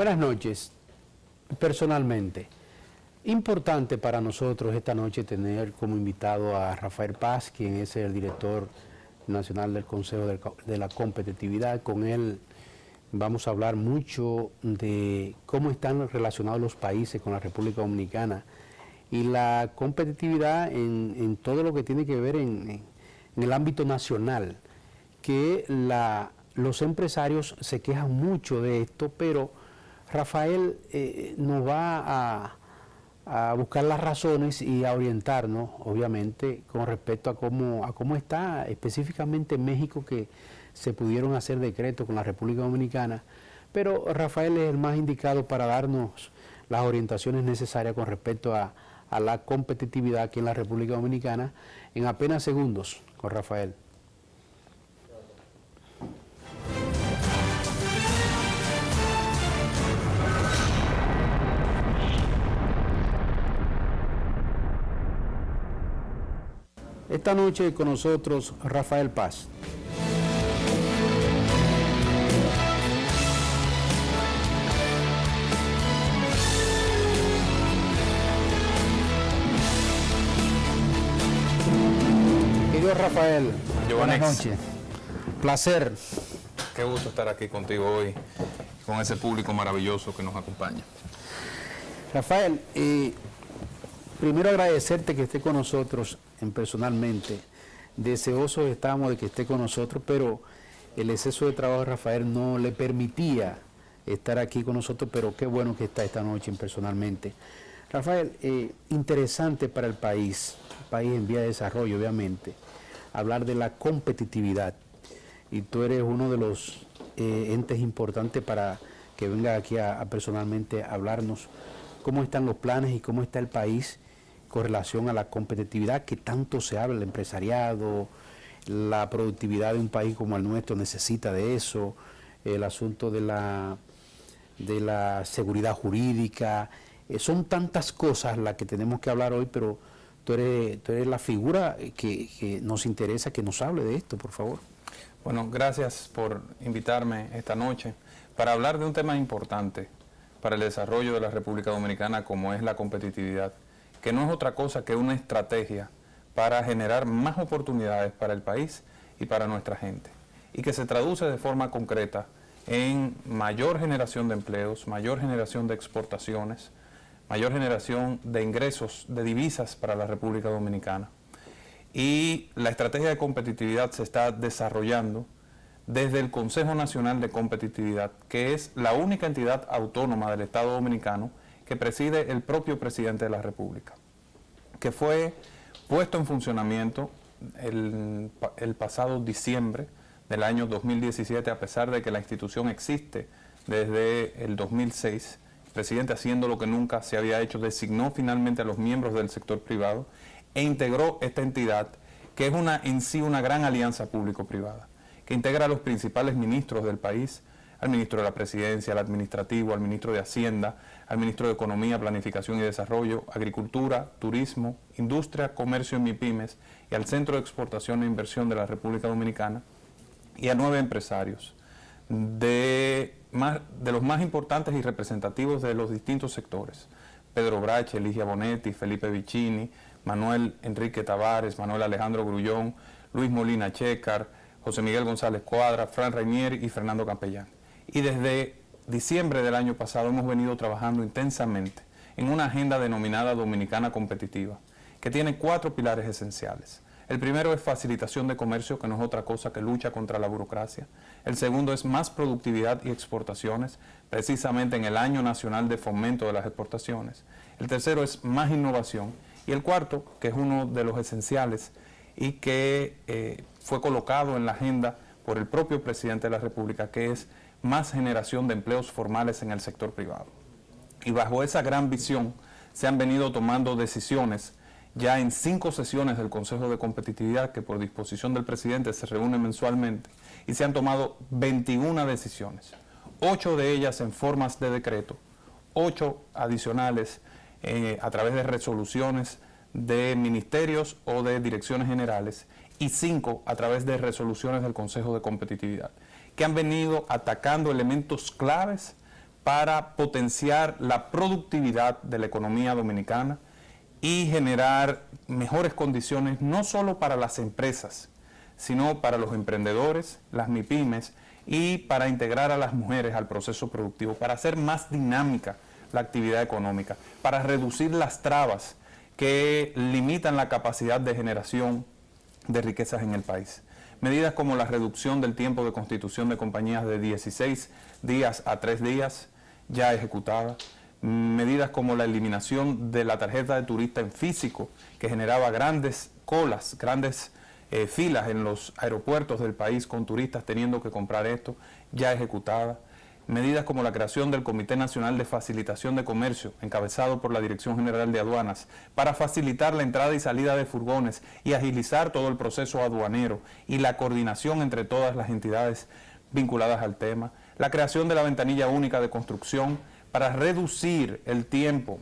Buenas noches. Personalmente, importante para nosotros esta noche tener como invitado a Rafael Paz, quien es el director nacional del Consejo de la Competitividad. Con él vamos a hablar mucho de cómo están relacionados los países con la República Dominicana y la competitividad en todo lo que tiene que ver en el ámbito nacional, que los empresarios se quejan mucho de esto, pero Rafael nos va a buscar las razones y a orientarnos, obviamente, con respecto a cómo está específicamente en México, que se pudieron hacer decretos con la República Dominicana, pero Rafael es el más indicado para darnos las orientaciones necesarias con respecto a la competitividad aquí en la República Dominicana en apenas segundos. Con Rafael. Esta noche con nosotros Rafael Paz. Querido Rafael, buenas noches. Placer. Qué gusto estar aquí contigo hoy, con ese público maravilloso que nos acompaña. Rafael, primero agradecerte que esté con nosotros personalmente. Deseosos estamos de que esté con nosotros, pero el exceso de trabajo de Rafael no le permitía estar aquí con nosotros, pero qué bueno que está esta noche personalmente. Rafael, interesante para el país en vía de desarrollo, obviamente, hablar de la competitividad. Y tú eres uno de los entes importantes para que venga aquí a personalmente hablarnos cómo están los planes y cómo está el país con relación a la competitividad que tanto se habla, el empresariado, la productividad de un país como el nuestro necesita de eso, el asunto de la seguridad jurídica, son tantas cosas las que tenemos que hablar hoy, pero tú eres la figura que nos interesa que nos hable de esto, por favor. Bueno, gracias por invitarme esta noche para hablar de un tema importante para el desarrollo de la República Dominicana, como es la competitividad, que no es otra cosa que una estrategia para generar más oportunidades para el país y para nuestra gente, y que se traduce de forma concreta en mayor generación de empleos, mayor generación de exportaciones, mayor generación de ingresos, de divisas para la República Dominicana. Y la estrategia de competitividad se está desarrollando desde el Consejo Nacional de Competitividad, que es la única entidad autónoma del Estado Dominicano que preside el propio presidente de la República, que fue puesto en funcionamiento el pasado diciembre del año 2017, a pesar de que la institución existe desde el 2006. El presidente, haciendo lo que nunca se había hecho, designó finalmente a los miembros del sector privado e integró esta entidad, que es en sí una gran alianza público-privada, que integra a los principales ministros del país, al ministro de la Presidencia, al administrativo, al ministro de Hacienda, al ministro de Economía, Planificación y Desarrollo, Agricultura, Turismo, Industria, Comercio y MIPYMES, y al Centro de Exportación e Inversión de la República Dominicana, y a 9 empresarios de los más importantes y representativos de los distintos sectores: Pedro Brache, Ligia Bonetti, Felipe Vicini, Manuel Enrique Tavares, Manuel Alejandro Grullón, Luis Molina Checar, José Miguel González Cuadra, Fran Rainier y Fernando Campellán. Y desde diciembre del año pasado hemos venido trabajando intensamente en una agenda denominada Dominicana Competitiva, que tiene 4 pilares esenciales. El primero es facilitación de comercio, que no es otra cosa que lucha contra la burocracia. El segundo es más productividad y exportaciones, precisamente en el Año Nacional de Fomento de las Exportaciones. El tercero es más innovación. Y el cuarto, que es uno de los esenciales y que fue colocado en la agenda por el propio presidente de la República, que es más generación de empleos formales en el sector privado. Y bajo esa gran visión se han venido tomando decisiones ya en 5 sesiones del Consejo de Competitividad, que por disposición del presidente se reúne mensualmente, y se han tomado 21 decisiones, 8 de ellas en formas de decreto, 8 adicionales a través de resoluciones de ministerios o de direcciones generales, y 5 a través de resoluciones del Consejo de Competitividad, que han venido atacando elementos claves para potenciar la productividad de la economía dominicana y generar mejores condiciones no solo para las empresas, sino para los emprendedores, las MIPYMES, y para integrar a las mujeres al proceso productivo, para hacer más dinámica la actividad económica, para reducir las trabas que limitan la capacidad de generación de riquezas en el país. Medidas como la reducción del tiempo de constitución de compañías de 16 días a 3 días, ya ejecutada. Medidas como la eliminación de la tarjeta de turista en físico, que generaba grandes colas, grandes filas en los aeropuertos del país con turistas teniendo que comprar esto, ya ejecutada. Medidas como la creación del Comité Nacional de Facilitación de Comercio, encabezado por la Dirección General de Aduanas, para facilitar la entrada y salida de furgones y agilizar todo el proceso aduanero y la coordinación entre todas las entidades vinculadas al tema. La creación de la ventanilla única de construcción para reducir el tiempo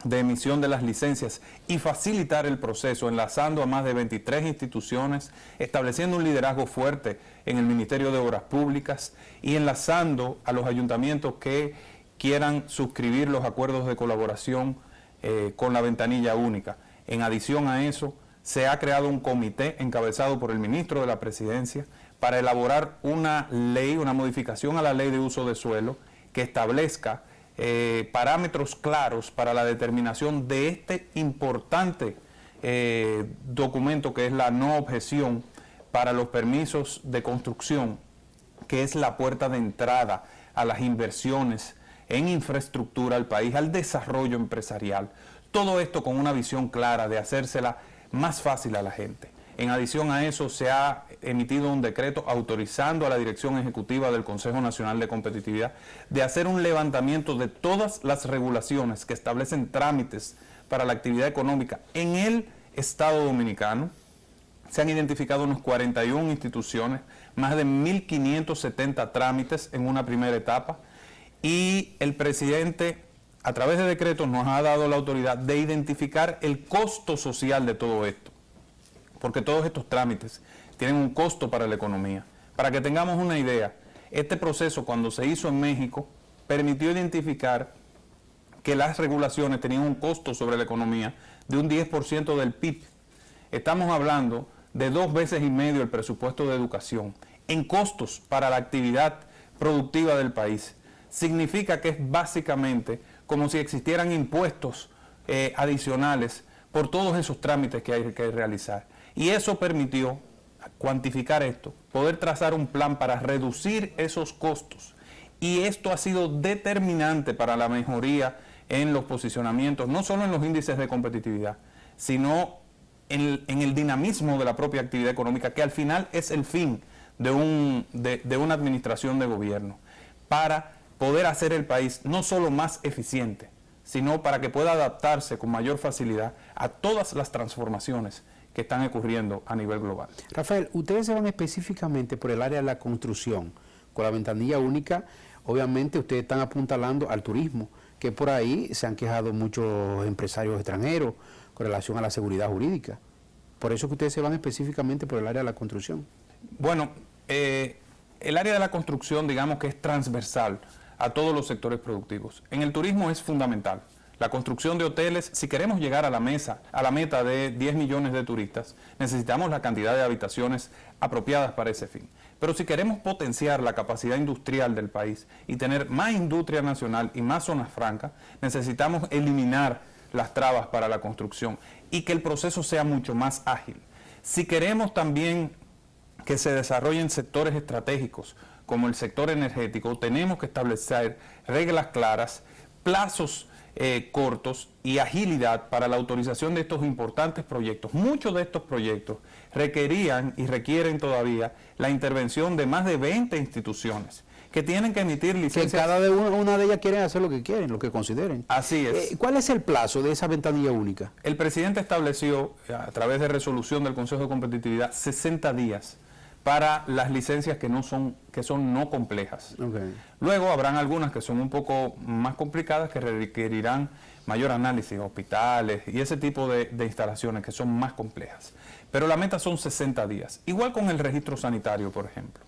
de emisión de las licencias y facilitar el proceso, enlazando a más de 23 instituciones, estableciendo un liderazgo fuerte en el Ministerio de Obras Públicas y enlazando a los ayuntamientos que quieran suscribir los acuerdos de colaboración con la ventanilla única. En adición a eso, se ha creado un comité encabezado por el ministro de la Presidencia para elaborar una ley, una modificación a la ley de uso de suelo que establezca parámetros claros para la determinación de este importante documento que es la no objeción para los permisos de construcción, que es la puerta de entrada a las inversiones en infraestructura al país, al desarrollo empresarial. Todo esto con una visión clara de hacérsela más fácil a la gente. En adición a eso, se ha emitido un decreto autorizando a la Dirección Ejecutiva del Consejo Nacional de Competitividad de hacer un levantamiento de todas las regulaciones que establecen trámites para la actividad económica en el Estado Dominicano. Se han identificado unos 41 instituciones, más de 1.570 trámites en una primera etapa, y el presidente, a través de decretos, nos ha dado la autoridad de identificar el costo social de todo esto, porque todos estos trámites tienen un costo para la economía. Para que tengamos una idea, este proceso, cuando se hizo en México, permitió identificar que las regulaciones tenían un costo sobre la economía de un 10% del PIB. Estamos hablando de 2,5 veces el presupuesto de educación en costos para la actividad productiva del país. Significa que es básicamente como si existieran impuestos adicionales por todos esos trámites que hay que realizar. Y eso permitió cuantificar esto, poder trazar un plan para reducir esos costos. Y esto ha sido determinante para la mejoría en los posicionamientos, no solo en los índices de competitividad, sino en el dinamismo de la propia actividad económica, que al final es el fin de una administración de gobierno, para poder hacer el país no solo más eficiente, sino para que pueda adaptarse con mayor facilidad a todas las transformaciones que están ocurriendo a nivel global. Rafael, ustedes se van específicamente por el área de la construcción. Con la ventanilla única, obviamente ustedes están apuntalando al turismo, que por ahí se han quejado muchos empresarios extranjeros con relación a la seguridad jurídica. Por eso que ustedes se van específicamente por el área de la construcción. Bueno, el área de la construcción, digamos que es transversal a todos los sectores productivos. En el turismo es fundamental. La construcción de hoteles, si queremos llegar a la meta de 10 millones de turistas, necesitamos la cantidad de habitaciones apropiadas para ese fin. Pero si queremos potenciar la capacidad industrial del país y tener más industria nacional y más zonas francas, necesitamos eliminar las trabas para la construcción y que el proceso sea mucho más ágil. Si queremos también que se desarrollen sectores estratégicos como el sector energético, tenemos que establecer reglas claras, plazos cortos y agilidad para la autorización de estos importantes proyectos. Muchos de estos proyectos requerían y requieren todavía la intervención de más de 20 instituciones que tienen que emitir licencias. Que cada una de ellas quieren hacer lo que quieren, lo que consideren. Así es. ¿Cuál es el plazo de esa ventanilla única? El presidente estableció, a través de resolución del Consejo de Competitividad, 60 días para las licencias que son no complejas. Okay. Luego habrán algunas que son un poco más complicadas, que requerirán mayor análisis, hospitales y ese tipo de instalaciones que son más complejas. Pero la meta son 60 días. Igual con el registro sanitario, por ejemplo.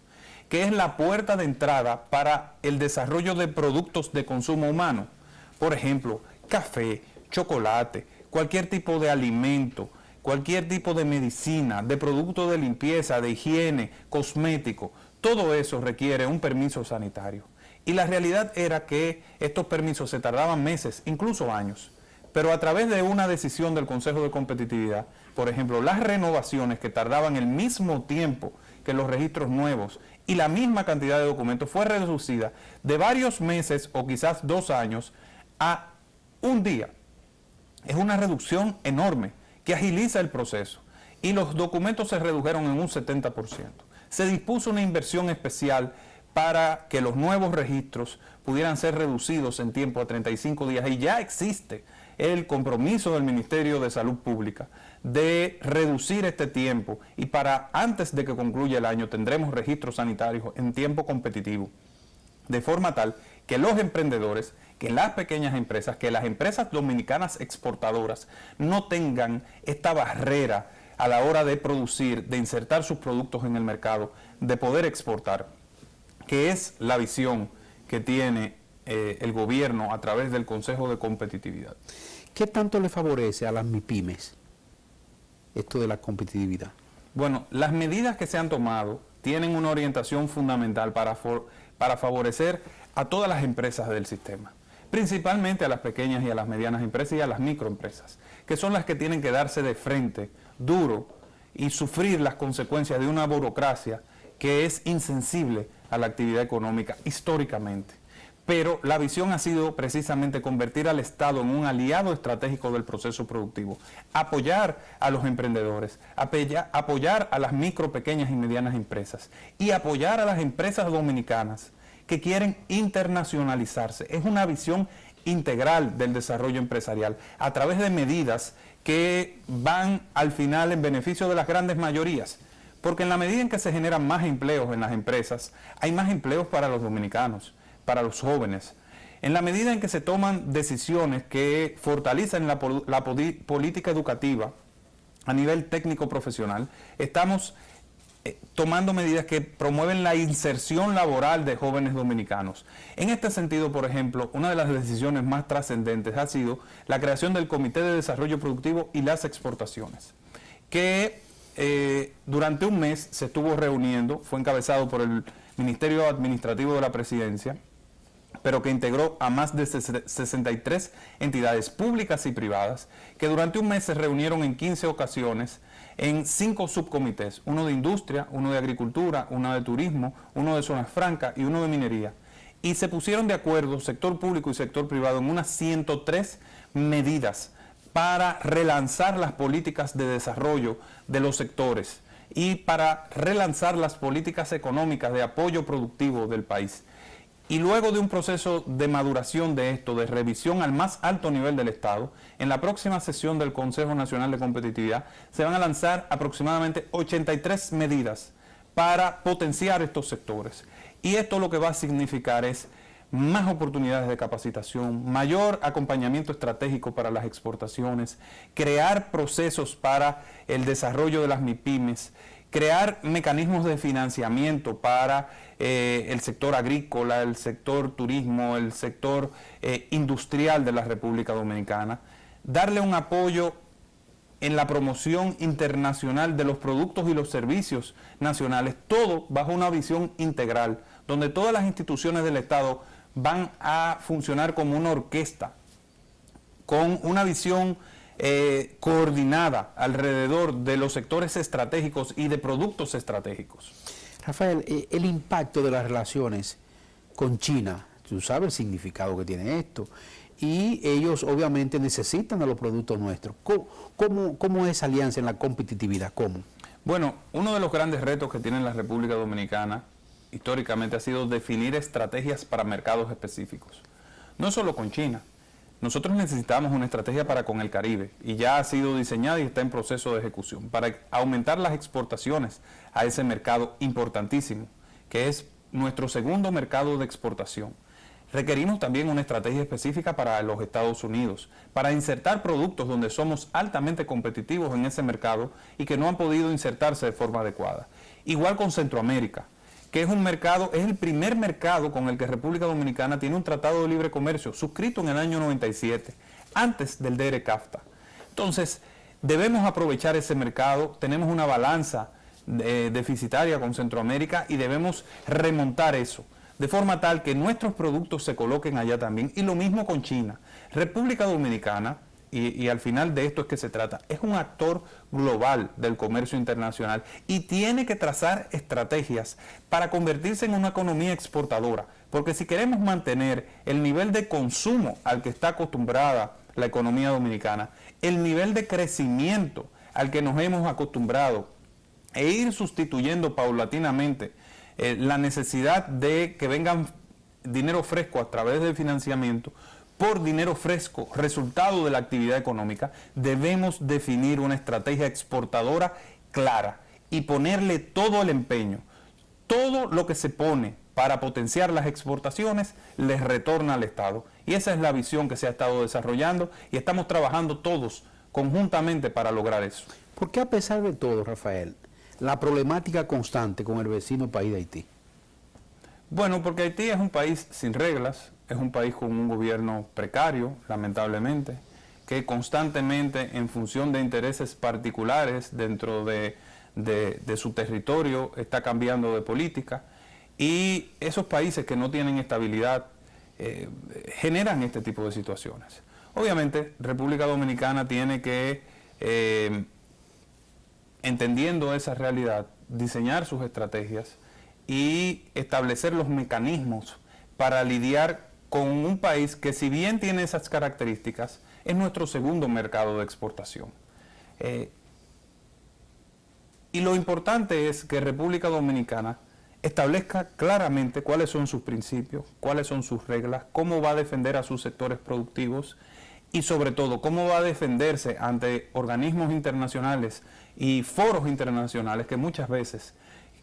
que es la puerta de entrada para el desarrollo de productos de consumo humano. Por ejemplo, café, chocolate, cualquier tipo de alimento, cualquier tipo de medicina, de producto de limpieza, de higiene, cosmético, todo eso requiere un permiso sanitario. Y la realidad era que estos permisos se tardaban meses, incluso años. Pero a través de una decisión del Consejo de Competitividad, por ejemplo, las renovaciones que tardaban el mismo tiempo que los registros nuevos y la misma cantidad de documentos fue reducida de varios meses o quizás 2 años a un día. Es una reducción enorme que agiliza el proceso y los documentos se redujeron en un 70%. Se dispuso una inversión especial para que los nuevos registros pudieran ser reducidos en tiempo a 35 días y ya existe el compromiso del Ministerio de Salud Pública de reducir este tiempo y para antes de que concluya el año tendremos registros sanitarios en tiempo competitivo, de forma tal que los emprendedores, que las pequeñas empresas, que las empresas dominicanas exportadoras no tengan esta barrera a la hora de producir, de insertar sus productos en el mercado, de poder exportar, que es la visión que tiene el gobierno a través del Consejo de Competitividad. ¿Qué tanto le favorece a las MIPYMES esto de la competitividad? Bueno, las medidas que se han tomado tienen una orientación fundamental para favorecer a todas las empresas del sistema, principalmente a las pequeñas y a las medianas empresas y a las microempresas, que son las que tienen que darse de frente duro y sufrir las consecuencias de una burocracia que es insensible a la actividad económica históricamente. Pero la visión ha sido precisamente convertir al Estado en un aliado estratégico del proceso productivo, apoyar a los emprendedores, apoyar a las micro, pequeñas y medianas empresas y apoyar a las empresas dominicanas que quieren internacionalizarse. Es una visión integral del desarrollo empresarial a través de medidas que van al final en beneficio de las grandes mayorías. Porque en la medida en que se generan más empleos en las empresas, hay más empleos para los dominicanos, para los jóvenes. En la medida en que se toman decisiones que fortalecen la política educativa a nivel técnico profesional, estamos tomando medidas que promueven la inserción laboral de jóvenes dominicanos. En este sentido, por ejemplo, una de las decisiones más trascendentes ha sido la creación del Comité de Desarrollo Productivo y las Exportaciones, que durante un mes se estuvo reuniendo, fue encabezado por el Ministerio Administrativo de la Presidencia, pero que integró a más de 63 entidades públicas y privadas, que durante un mes se reunieron en 15 ocasiones en 5 subcomités, uno de industria, uno de agricultura, uno de turismo, uno de zonas francas y uno de minería. Y se pusieron de acuerdo sector público y sector privado en unas 103 medidas para relanzar las políticas de desarrollo de los sectores y para relanzar las políticas económicas de apoyo productivo del país. Y luego de un proceso de maduración de esto, de revisión al más alto nivel del Estado, en la próxima sesión del Consejo Nacional de Competitividad se van a lanzar aproximadamente 83 medidas para potenciar estos sectores. Y esto lo que va a significar es más oportunidades de capacitación, mayor acompañamiento estratégico para las exportaciones, crear procesos para el desarrollo de las MIPYMES, crear mecanismos de financiamiento para el sector agrícola, el sector turismo, el sector industrial de la República Dominicana, darle un apoyo en la promoción internacional de los productos y los servicios nacionales, todo bajo una visión integral, donde todas las instituciones del Estado van a funcionar como una orquesta, con una visión coordinada alrededor de los sectores estratégicos y de productos estratégicos. Rafael, el impacto de las relaciones con China, tú sabes el significado que tiene esto, y ellos obviamente necesitan de los productos nuestros. ¿Cómo es esa alianza en la competitividad? ¿Cómo? Bueno, uno de los grandes retos que tiene la República Dominicana históricamente ha sido definir estrategias para mercados específicos. No solo con China. Nosotros necesitamos una estrategia para con el Caribe y ya ha sido diseñada y está en proceso de ejecución para aumentar las exportaciones a ese mercado importantísimo, que es nuestro segundo mercado de exportación. Requerimos también una estrategia específica para los Estados Unidos, para insertar productos donde somos altamente competitivos en ese mercado y que no han podido insertarse de forma adecuada. Igual con Centroamérica, que es un mercado, es el primer mercado con el que República Dominicana tiene un tratado de libre comercio suscrito en el año 97, antes del DERE-CAFTA. Entonces, debemos aprovechar ese mercado, tenemos una balanza deficitaria con Centroamérica y debemos remontar eso, de forma tal que nuestros productos se coloquen allá también, y lo mismo con China. República Dominicana, y al final de esto es que se trata, es un actor global del comercio internacional y tiene que trazar estrategias para convertirse en una economía exportadora, porque si queremos mantener el nivel de consumo al que está acostumbrada la economía dominicana, el nivel de crecimiento al que nos hemos acostumbrado, e ir sustituyendo paulatinamente la necesidad de que vengan dinero fresco a través del financiamiento por dinero fresco, resultado de la actividad económica, debemos definir una estrategia exportadora clara y ponerle todo el empeño. Todo lo que se pone para potenciar las exportaciones les retorna al Estado. Y esa es la visión que se ha estado desarrollando y estamos trabajando todos conjuntamente para lograr eso. ¿Por qué a pesar de todo, Rafael, la problemática constante con el vecino país de Haití? Bueno, porque Haití es un país sin reglas, es un país con un gobierno precario, lamentablemente, que constantemente, en función de intereses particulares dentro de su territorio, está cambiando de política, y esos países que no tienen estabilidad generan este tipo de situaciones. Obviamente, República Dominicana tiene que, entendiendo esa realidad, diseñar sus estrategias y establecer los mecanismos para lidiar con un país que, si bien tiene esas características, es nuestro segundo mercado de exportación. Y lo importante es que República Dominicana establezca claramente cuáles son sus principios, cuáles son sus reglas, cómo va a defender a sus sectores productivos y, sobre todo, cómo va a defenderse ante organismos internacionales y foros internacionales que muchas veces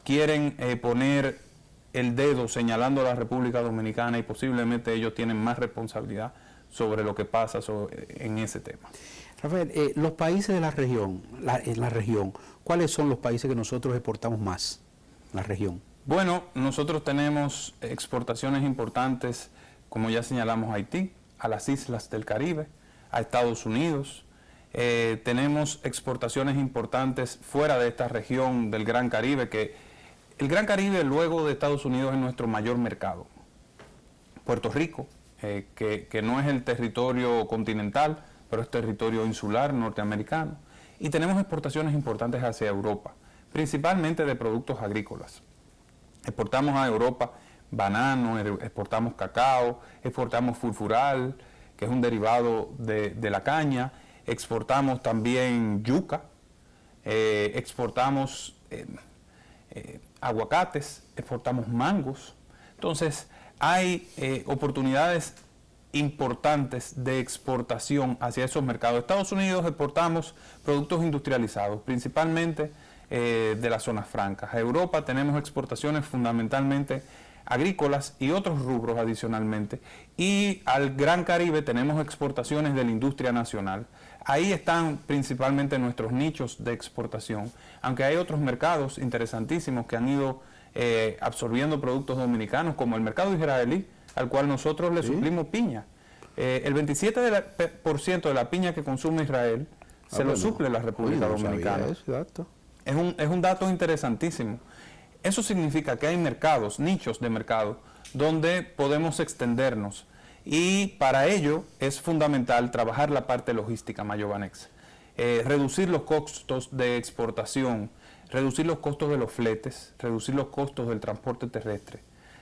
quieren poner el dedo señalando a la República Dominicana, y posiblemente ellos tienen más responsabilidad sobre lo que pasa en ese tema. Rafael, los países de la región, en la región, ¿cuáles son los países que nosotros exportamos más en la región? Bueno, nosotros tenemos exportaciones importantes, como ya señalamos, a Haití, a las islas del Caribe, a Estados Unidos. Tenemos exportaciones importantes fuera de esta región del Gran Caribe, que el Gran Caribe, luego de Estados Unidos, es nuestro mayor mercado. Puerto Rico, que no es el territorio continental, pero es territorio insular norteamericano. Y tenemos exportaciones importantes hacia Europa, principalmente de productos agrícolas. Exportamos a Europa banano, exportamos cacao, exportamos fulfural, que es un derivado de la caña, exportamos también yuca, exportamos aguacates, exportamos mangos. Entonces, hay oportunidades importantes de exportación hacia esos mercados. Estados Unidos exportamos productos industrializados, principalmente de las zonas francas. A Europa tenemos exportaciones fundamentalmente agrícolas y otros rubros adicionalmente. Y al Gran Caribe tenemos exportaciones de la industria nacional. Ahí están principalmente nuestros nichos de exportación, aunque hay otros mercados interesantísimos que han ido absorbiendo productos dominicanos, como el mercado israelí, al cual nosotros le suplimos piña. El 27% de la piña que consume Israel se lo suple la República Dominicana. Es un dato interesantísimo. Eso significa que hay mercados, nichos de mercado, donde podemos extendernos. Y para ello es fundamental trabajar la parte logística mayobanexa, reducir los costos de exportación, reducir los costos de los fletes, reducir los costos del transporte terrestre.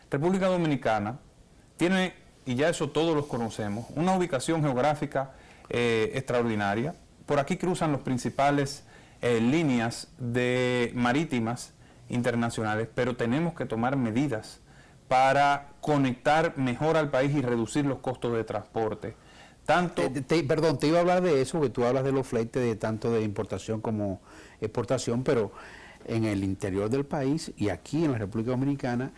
República Dominicana tiene, y ya eso todos los conocemos, una ubicación geográfica extraordinaria. Por aquí cruzan las principales líneas marítimas internacionales, pero tenemos que tomar medidas para conectar mejor al país y reducir los costos de transporte. Perdón, te iba a hablar de eso, porque tú hablas de los fletes de tanto de importación como exportación, pero en el interior del país y aquí en la República Dominicana,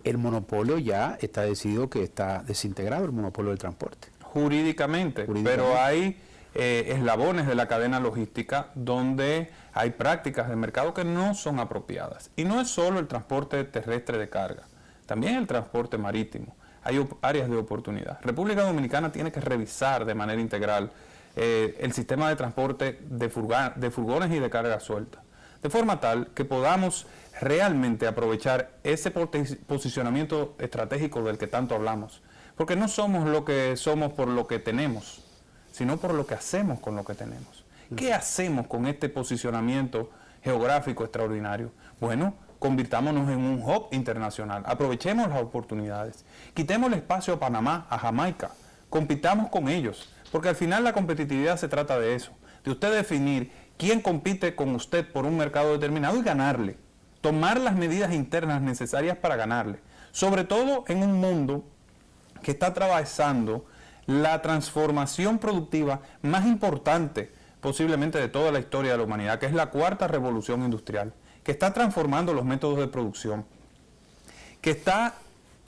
el monopolio ya está decidido que está desintegrado, el monopolio del transporte. Jurídicamente. Pero hay eslabones de la cadena logística donde hay prácticas de mercado que no son apropiadas. Y no es solo el transporte terrestre de carga, también el transporte marítimo. Hay áreas de oportunidad. República Dominicana tiene que revisar de manera integral el sistema de transporte de furgones y de carga suelta, de forma tal que podamos realmente aprovechar ese posicionamiento estratégico del que tanto hablamos. Porque no somos lo que somos por lo que tenemos, sino por lo que hacemos con lo que tenemos. ¿Qué hacemos con este posicionamiento geográfico extraordinario? Bueno, convirtámonos en un hub internacional, aprovechemos las oportunidades, quitemos el espacio a Panamá, a Jamaica, compitamos con ellos, porque al final la competitividad se trata de eso, de usted definir quién compite con usted por un mercado determinado y ganarle, tomar las medidas internas necesarias para ganarle, sobre todo en un mundo que está atravesando la transformación productiva más importante posiblemente de toda la historia de la humanidad, que es la cuarta revolución industrial, que está transformando los métodos de producción, que está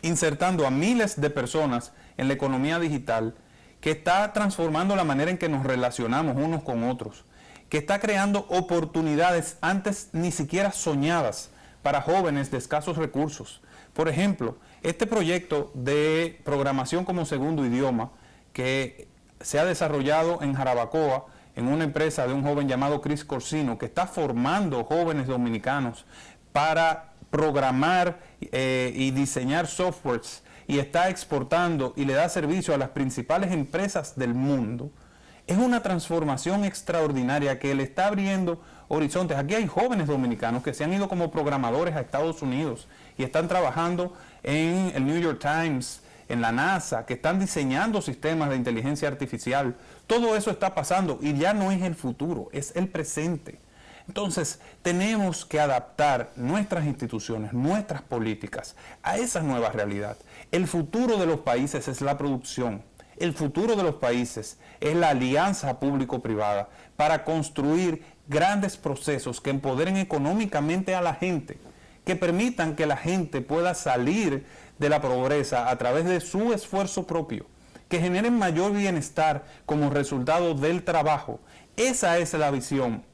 insertando a miles de personas en la economía digital, que está transformando la manera en que nos relacionamos unos con otros, que está creando oportunidades antes ni siquiera soñadas para jóvenes de escasos recursos. Por ejemplo, este proyecto de programación como segundo idioma que se ha desarrollado en Jarabacoa, en una empresa de un joven llamado Chris Corsino, que está formando jóvenes dominicanos para programar y diseñar softwares, y está exportando y le da servicio a las principales empresas del mundo, es una transformación extraordinaria que le está abriendo horizontes. Aquí hay jóvenes dominicanos que se han ido como programadores a Estados Unidos y están trabajando en el New York Times, en la NASA, que están diseñando sistemas de inteligencia artificial. Todo eso está pasando y ya no es el futuro, es el presente. Entonces, tenemos que adaptar nuestras instituciones, nuestras políticas a esa nueva realidad. El futuro de los países es la producción. El futuro de los países es la alianza público-privada para construir grandes procesos que empoderen económicamente a la gente, que permitan que la gente pueda salir de la pobreza a través de su esfuerzo propio, que generen mayor bienestar como resultado del trabajo. Esa es la visión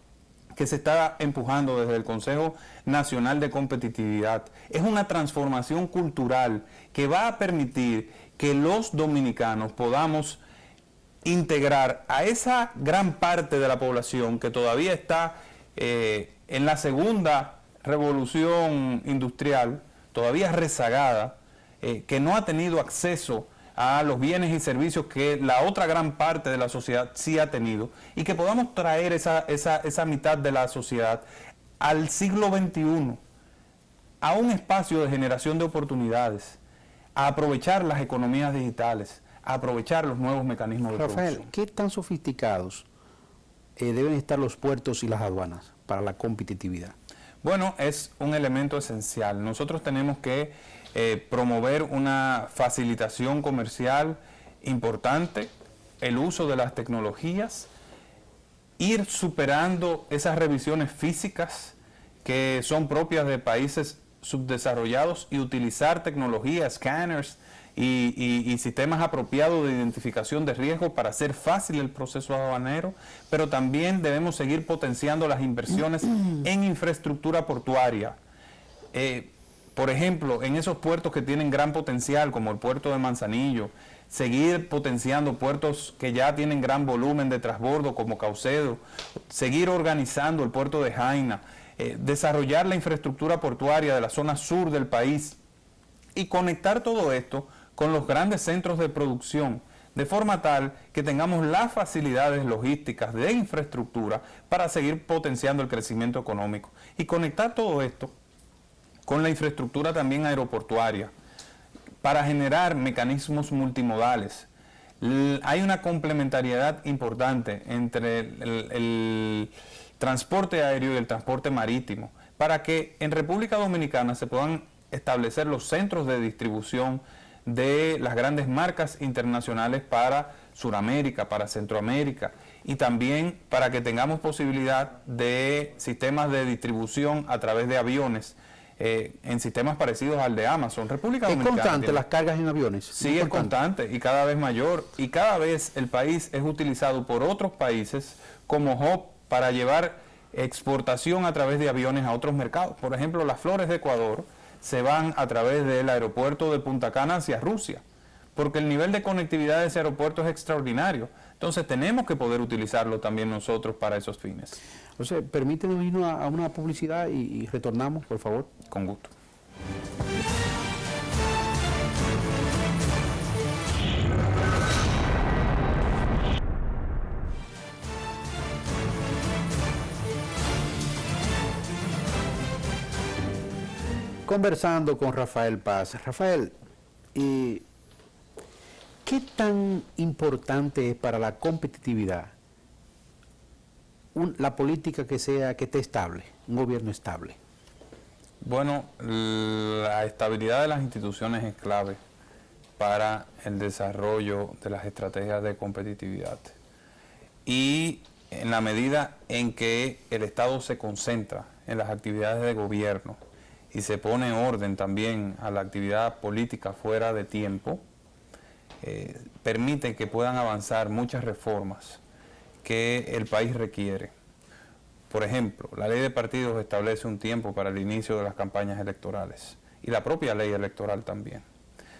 que se está empujando desde el Consejo Nacional de Competitividad. Es una transformación cultural que va a permitir que los dominicanos podamos integrar a esa gran parte de la población que todavía está en la segunda revolución industrial, todavía rezagada, que no ha tenido acceso a los bienes y servicios que la otra gran parte de la sociedad sí ha tenido, y que podamos traer esa mitad de la sociedad al siglo XXI, a un espacio de generación de oportunidades, a aprovechar las economías digitales, a aprovechar los nuevos mecanismos de Rafael, producción. ¿qué tan sofisticados deben estar los puertos y las aduanas para la competitividad? Bueno, es un elemento esencial. Nosotros tenemos que promover una facilitación comercial importante, el uso de las tecnologías, ir superando esas revisiones físicas que son propias de países subdesarrollados y utilizar tecnologías, scanners y sistemas apropiados de identificación de riesgo para hacer fácil el proceso aduanero, pero también debemos seguir potenciando las inversiones en infraestructura portuaria. Por ejemplo, en esos puertos que tienen gran potencial, como el puerto de Manzanillo, seguir potenciando puertos que ya tienen gran volumen de transbordo, como Caucedo, seguir organizando el puerto de Jaina, desarrollar la infraestructura portuaria de la zona sur del país y conectar todo esto con los grandes centros de producción, de forma tal que tengamos las facilidades logísticas de infraestructura para seguir potenciando el crecimiento económico, y conectar todo esto con la infraestructura también aeroportuaria para generar mecanismos multimodales. Hay una complementariedad importante entre el transporte aéreo y el transporte marítimo, para que en República Dominicana se puedan establecer los centros de distribución de las grandes marcas internacionales para Sudamérica, para Centroamérica, y también para que tengamos posibilidad de sistemas de distribución a través de aviones en sistemas parecidos al de Amazon. República ¿Es Dominicana constante tiene- las cargas en aviones? Sí, es constante y cada vez mayor, y cada vez el país es utilizado por otros países como hub para llevar exportación a través de aviones a otros mercados. Por ejemplo, las flores de Ecuador se van a través del aeropuerto de Punta Cana hacia Rusia, porque el nivel de conectividad de ese aeropuerto es extraordinario. Entonces tenemos que poder utilizarlo también nosotros para esos fines. O sea, permítenos irnos a una publicidad y retornamos, por favor. Con gusto. Conversando con Rafael Paz. Rafael, ¿qué tan importante es para la competitividad la política que esté estable, un gobierno estable? Bueno, la estabilidad de las instituciones es clave para el desarrollo de las estrategias de competitividad. Y en la medida en que el Estado se concentra en las actividades de gobierno y se pone orden también a la actividad política fuera de tiempo, permite que puedan avanzar muchas reformas que el país requiere. Por ejemplo, la ley de partidos establece un tiempo para el inicio de las campañas electorales y la propia ley electoral también.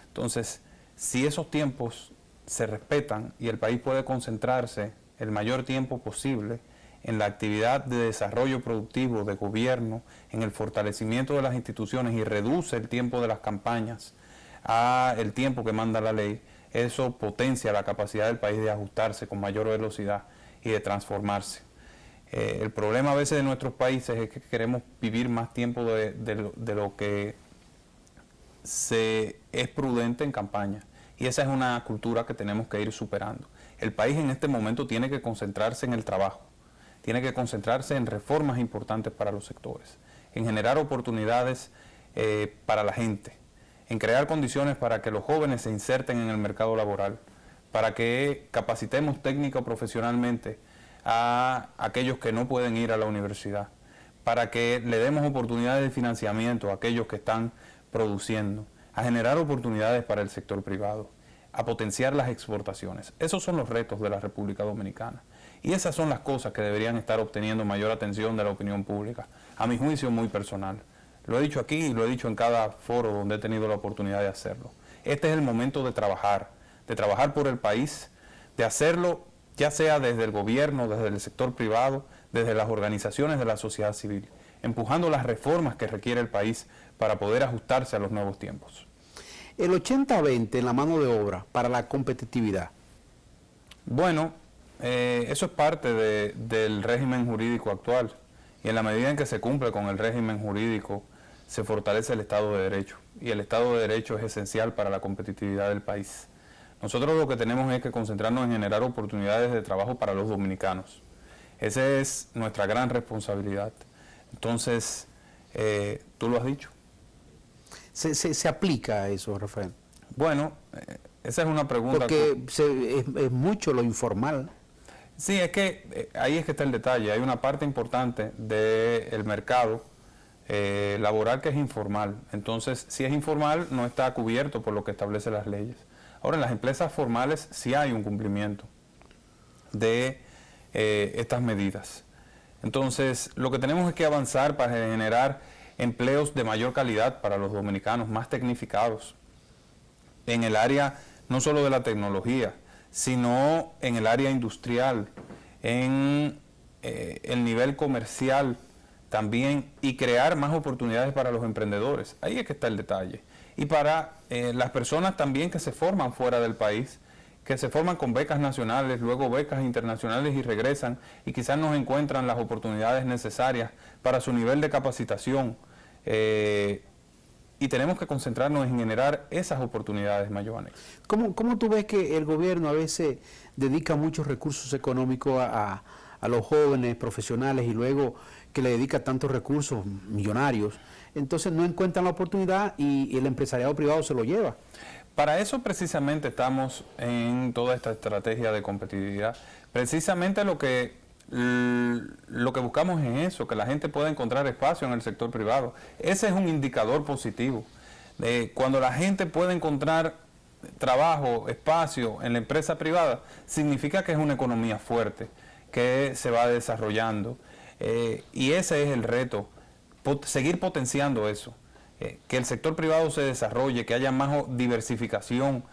Entonces, si esos tiempos se respetan y el país puede concentrarse el mayor tiempo posible en la actividad de desarrollo productivo de gobierno, en el fortalecimiento de las instituciones y reduce el tiempo de las campañas a el tiempo que manda la ley, eso potencia la capacidad del país de ajustarse con mayor velocidad y de transformarse. El problema a veces de nuestros países es que queremos vivir más tiempo de lo que es prudente en campaña. Y esa es una cultura que tenemos que ir superando. El país en este momento tiene que concentrarse en el trabajo, tiene que concentrarse en reformas importantes para los sectores, en generar oportunidades para la gente, en crear condiciones para que los jóvenes se inserten en el mercado laboral, para que capacitemos técnico profesionalmente a aquellos que no pueden ir a la universidad, para que le demos oportunidades de financiamiento a aquellos que están produciendo, a generar oportunidades para el sector privado, a potenciar las exportaciones. Esos son los retos de la República Dominicana. Y esas son las cosas que deberían estar obteniendo mayor atención de la opinión pública, a mi juicio muy personal. Lo he dicho aquí y lo he dicho en cada foro donde he tenido la oportunidad de hacerlo. Este es el momento de trabajar por el país, de hacerlo ya sea desde el gobierno, desde el sector privado, desde las organizaciones de la sociedad civil, empujando las reformas que requiere el país para poder ajustarse a los nuevos tiempos. El 80-20 en la mano de obra para la competitividad. Bueno, eso es parte del régimen jurídico actual, y en la medida en que se cumple con el régimen jurídico, se fortalece el Estado de Derecho, y el Estado de Derecho es esencial para la competitividad del país. Nosotros lo que tenemos es que concentrarnos en generar oportunidades de trabajo para los dominicanos. Esa es nuestra gran responsabilidad. Entonces, tú lo has dicho. ¿Se aplica a eso, Rafael? Bueno, esa es una pregunta. Porque es mucho lo informal. Sí, es que ahí es que está el detalle. Hay una parte importante del mercado laboral que es informal. Entonces, si es informal, no está cubierto por lo que establecen las leyes. Ahora, en las empresas formales sí hay un cumplimiento de estas medidas. Entonces, lo que tenemos es que avanzar para generar empleos de mayor calidad para los dominicanos, más tecnificados, en el área no solo de la tecnología, sino en el área industrial, en el nivel comercial también, y crear más oportunidades para los emprendedores. Ahí es que está el detalle. Y para las personas también que se forman fuera del país, que se forman con becas nacionales, luego becas internacionales y regresan y quizás no encuentran las oportunidades necesarias para su nivel de capacitación. Y tenemos que concentrarnos en generar esas oportunidades, Mayoane. ¿Cómo tú ves que el gobierno a veces dedica muchos recursos económicos a los jóvenes profesionales y luego que le dedica tantos recursos millonarios? Entonces no encuentran la oportunidad y el empresariado privado se lo lleva. Para eso precisamente estamos en toda esta estrategia de competitividad. Precisamente lo que lo que buscamos es eso, que la gente pueda encontrar espacio en el sector privado. Ese es un indicador positivo. Cuando la gente puede encontrar trabajo, espacio en la empresa privada, significa que es una economía fuerte, que se va desarrollando. Y ese es el reto, seguir potenciando eso, que el sector privado se desarrolle, que haya más diversificación,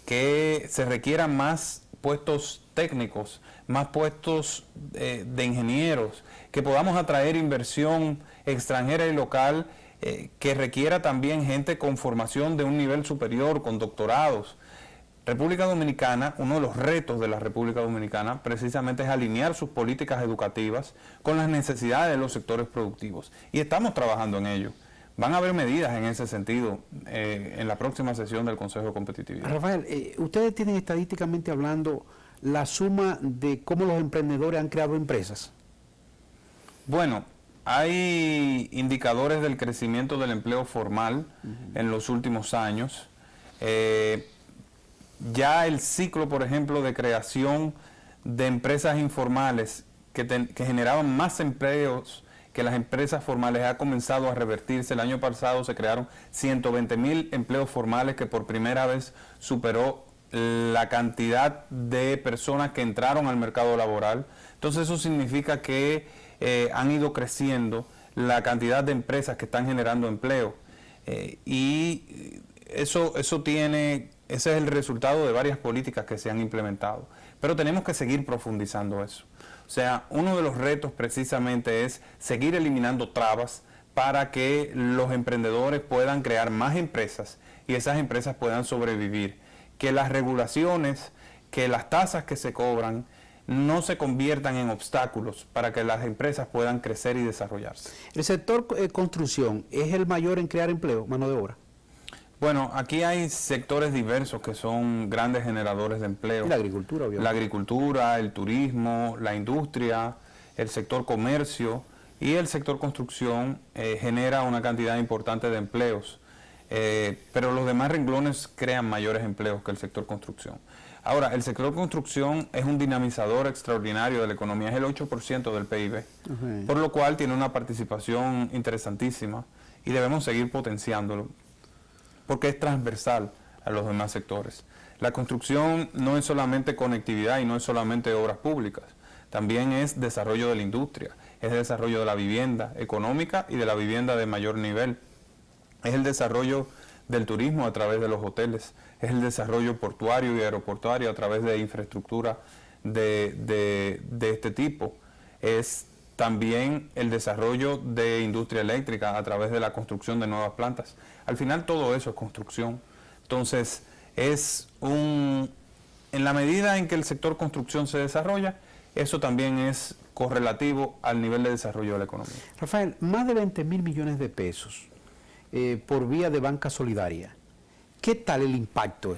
que se requieran más puestos técnicos, más puestos de ingenieros, que podamos atraer inversión extranjera y local, que requiera también gente con formación de un nivel superior, con doctorados. República Dominicana, uno de los retos de la República Dominicana precisamente es alinear sus políticas educativas con las necesidades de los sectores productivos. Y estamos trabajando en ello. Van a haber medidas en ese sentido en la próxima sesión del Consejo de Competitividad. Rafael, ustedes tienen estadísticamente hablando la suma de cómo los emprendedores han creado empresas. Bueno, hay indicadores del crecimiento del empleo formal en los últimos años. Ya el ciclo, por ejemplo, de creación de empresas informales que generaban más empleos que las empresas formales ha comenzado a revertirse. El año pasado se crearon 120,000 empleos formales, que por primera vez superó la cantidad de personas que entraron al mercado laboral. Entonces eso significa que han ido creciendo la cantidad de empresas que están generando empleo. Y ese es el resultado de varias políticas que se han implementado. Pero tenemos que seguir profundizando eso. O sea, uno de los retos precisamente es seguir eliminando trabas para que los emprendedores puedan crear más empresas y esas empresas puedan sobrevivir. Que las regulaciones, que las tasas que se cobran no se conviertan en obstáculos para que las empresas puedan crecer y desarrollarse. ¿El sector construcción es el mayor en crear empleo, mano de obra? Bueno, aquí hay sectores diversos que son grandes generadores de empleo. Y la agricultura, obviamente. La agricultura, el turismo, la industria, el sector comercio y el sector construcción genera una cantidad importante de empleos. Pero los demás renglones crean mayores empleos que el sector construcción. Ahora, el sector construcción es un dinamizador extraordinario de la economía, es el 8% del PIB, por lo cual tiene una participación interesantísima y debemos seguir potenciándolo, porque es transversal a los demás sectores. La construcción no es solamente conectividad y no es solamente obras públicas, también es desarrollo de la industria, es desarrollo de la vivienda económica y de la vivienda de mayor nivel. Es el desarrollo del turismo a través de los hoteles, es el desarrollo portuario y aeroportuario a través de infraestructura de este tipo. Es también el desarrollo de industria eléctrica a través de la construcción de nuevas plantas. Al final todo eso es construcción. Entonces, en la medida en que el sector construcción se desarrolla, eso también es correlativo al nivel de desarrollo de la economía. Rafael, más de 20,000 millones de pesos por vía de banca solidaria. ¿Qué tal el impacto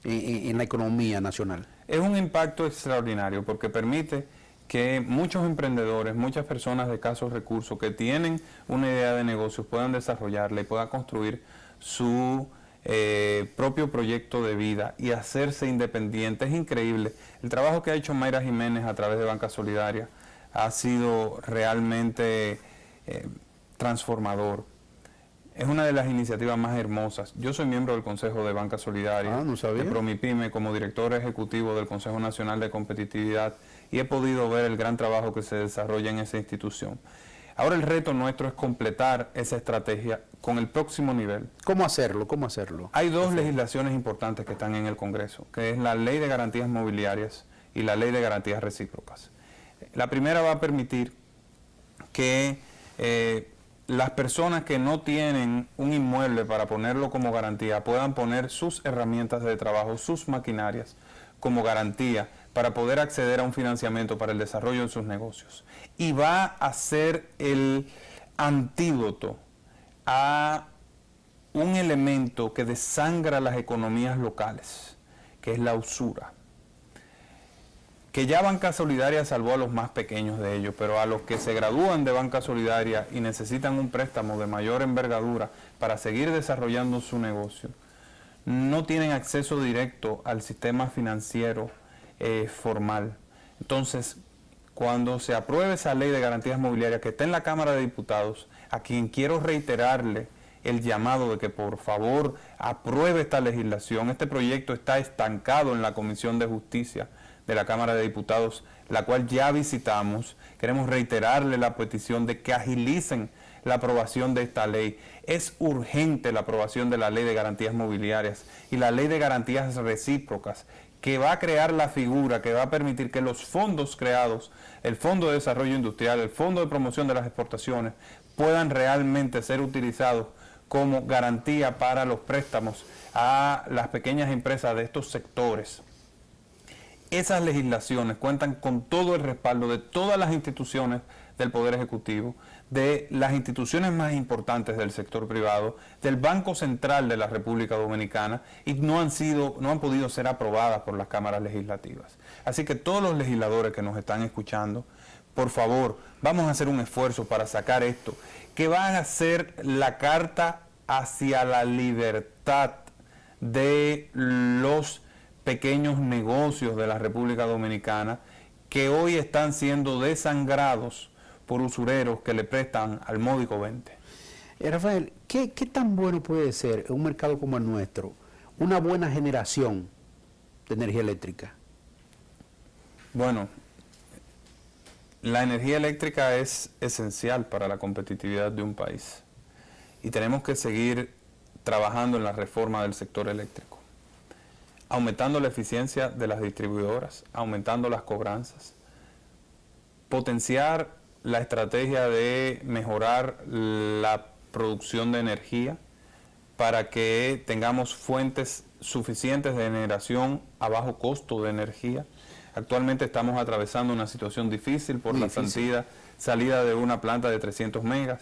en la economía nacional? Es un impacto extraordinario porque permite que muchos emprendedores, muchas personas de escasos recursos que tienen una idea de negocios puedan desarrollarla y puedan construir su propio proyecto de vida y hacerse independiente. Es increíble. El trabajo que ha hecho Mayra Jiménez a través de Banca Solidaria ha sido realmente transformador. Es una de las iniciativas más hermosas. Yo soy miembro del Consejo de Banca Solidaria, no sabía. de Promipyme, como director ejecutivo del Consejo Nacional de Competitividad, y he podido ver el gran trabajo que se desarrolla en esa institución. Ahora el reto nuestro es completar esa estrategia con el próximo nivel. ¿Cómo hacerlo? ¿Cómo hacerlo? Hay dos legislaciones importantes que están en el Congreso, que es la Ley de Garantías Mobiliarias y la Ley de Garantías Recíprocas. La primera va a permitir que las personas que no tienen un inmueble para ponerlo como garantía puedan poner sus herramientas de trabajo, sus maquinarias como garantía para poder acceder a un financiamiento para el desarrollo de sus negocios. Y va a ser el antídoto a un elemento que desangra las economías locales, que es la usura. Que ya Banca Solidaria salvó a los más pequeños de ellos, pero a los que se gradúan de Banca Solidaria y necesitan un préstamo de mayor envergadura para seguir desarrollando su negocio, no tienen acceso directo al sistema financiero formal. Entonces, cuando se apruebe esa ley de garantías mobiliarias que está en la Cámara de Diputados, a quien quiero reiterarle el llamado de que por favor apruebe esta legislación. Este proyecto está estancado en la Comisión de Justicia de la Cámara de Diputados, la cual ya visitamos. Queremos reiterarle la petición de que agilicen la aprobación de esta ley. Es urgente la aprobación de la Ley de Garantías Mobiliarias y la Ley de Garantías Recíprocas, que va a crear la figura que va a permitir que los fondos creados, el Fondo de Desarrollo Industrial, el Fondo de Promoción de las Exportaciones, puedan realmente ser utilizados como garantía para los préstamos a las pequeñas empresas de estos sectores. Esas legislaciones cuentan con todo el respaldo de todas las instituciones del Poder Ejecutivo, de las instituciones más importantes del sector privado, del Banco Central de la República Dominicana, y no han podido ser aprobadas por las cámaras legislativas. Así que todos los legisladores que nos están escuchando, por favor, vamos a hacer un esfuerzo para sacar esto, que va a ser la carta hacia la libertad de los pequeños negocios de la República Dominicana, que hoy están siendo desangrados por usureros que le prestan al módico 20. Rafael, ¿qué tan bueno puede ser en un mercado como el nuestro una buena generación de energía eléctrica? Bueno, la energía eléctrica es esencial para la competitividad de un país y tenemos que seguir trabajando en la reforma del sector eléctrico, aumentando la eficiencia de las distribuidoras, aumentando las cobranzas, potenciar la estrategia de mejorar la producción de energía para que tengamos fuentes suficientes de generación a bajo costo de energía. Actualmente estamos atravesando una situación difícil por la salida de una planta de 300 megas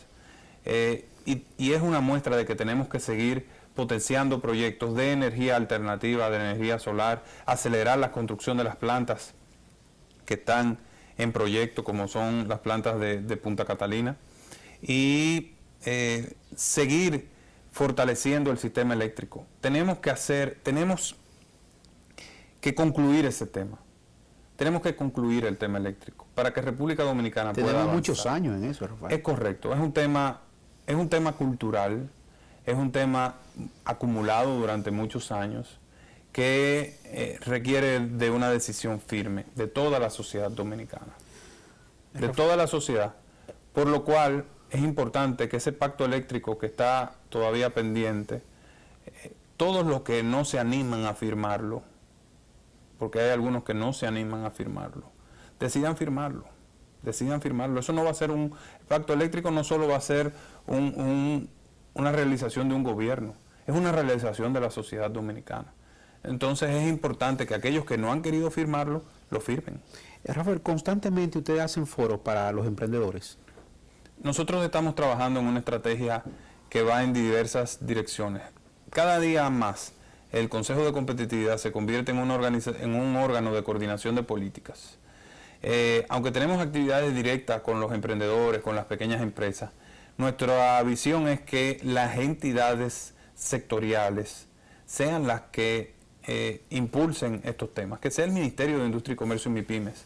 y es una muestra de que tenemos que seguir potenciando proyectos de energía alternativa, de energía solar, acelerar la construcción de las plantas que están en proyecto, como son las plantas de Punta Catalina, y seguir fortaleciendo el sistema eléctrico. Tenemos que concluir ese tema. Tenemos que concluir el tema eléctrico para que República Dominicana pueda avanzar. Tenemos muchos años en eso, Rafael. Es correcto, es un tema cultural, es un tema acumulado durante muchos años que requiere de una decisión firme de toda la sociedad dominicana, de toda la sociedad, por lo cual es importante que ese pacto eléctrico que está todavía pendiente, todos los que no se animan a firmarlo, porque hay algunos que no se animan a firmarlo, decidan firmarlo. Eso no va a ser el pacto eléctrico no solo va a ser una realización de un gobierno, es una realización de la sociedad dominicana. Entonces es importante que aquellos que no han querido firmarlo, lo firmen. Rafael, constantemente ustedes hacen foros para los emprendedores. Nosotros estamos trabajando en una estrategia que va en diversas direcciones. Cada día más el Consejo de Competitividad se convierte en un órgano de coordinación de políticas. Aunque tenemos actividades directas con los emprendedores, con las pequeñas empresas, nuestra visión es que las entidades sectoriales sean las que impulsen estos temas, que sea el Ministerio de Industria y Comercio y MIPYMES,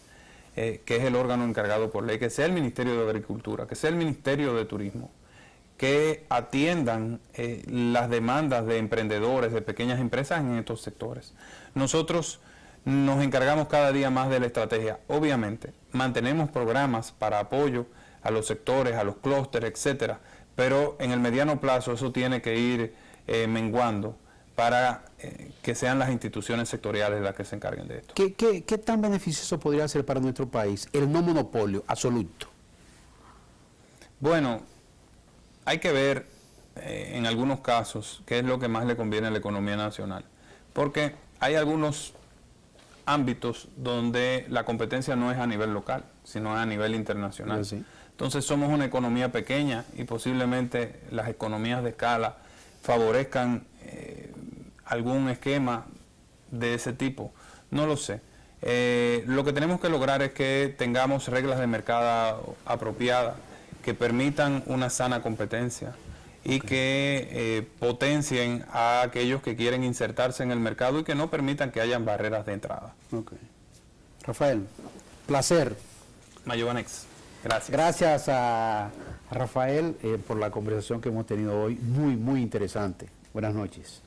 que es el órgano encargado por ley, que sea el Ministerio de Agricultura, que sea el Ministerio de Turismo, que atiendan las demandas de emprendedores, de pequeñas empresas en estos sectores. Nosotros nos encargamos cada día más de la estrategia. Obviamente, mantenemos programas para apoyo a los sectores, a los clústeres, etcétera, pero en el mediano plazo eso tiene que ir menguando para que sean las instituciones sectoriales las que se encarguen de esto. ¿Qué tan beneficioso podría ser para nuestro país el no monopolio absoluto? Bueno, hay que ver en algunos casos qué es lo que más le conviene a la economía nacional, porque hay algunos ámbitos donde la competencia no es a nivel local, sino a nivel internacional. Sí. Entonces somos una economía pequeña y posiblemente las economías de escala favorezcan algún esquema de ese tipo. No lo sé. Lo que tenemos que lograr es que tengamos reglas de mercado apropiadas que permitan una sana competencia y que potencien a aquellos que quieren insertarse en el mercado y que no permitan que hayan barreras de entrada. Rafael, placer Mayobanex. Gracias. Gracias a Rafael por la conversación que hemos tenido hoy, muy, muy interesante. Buenas noches.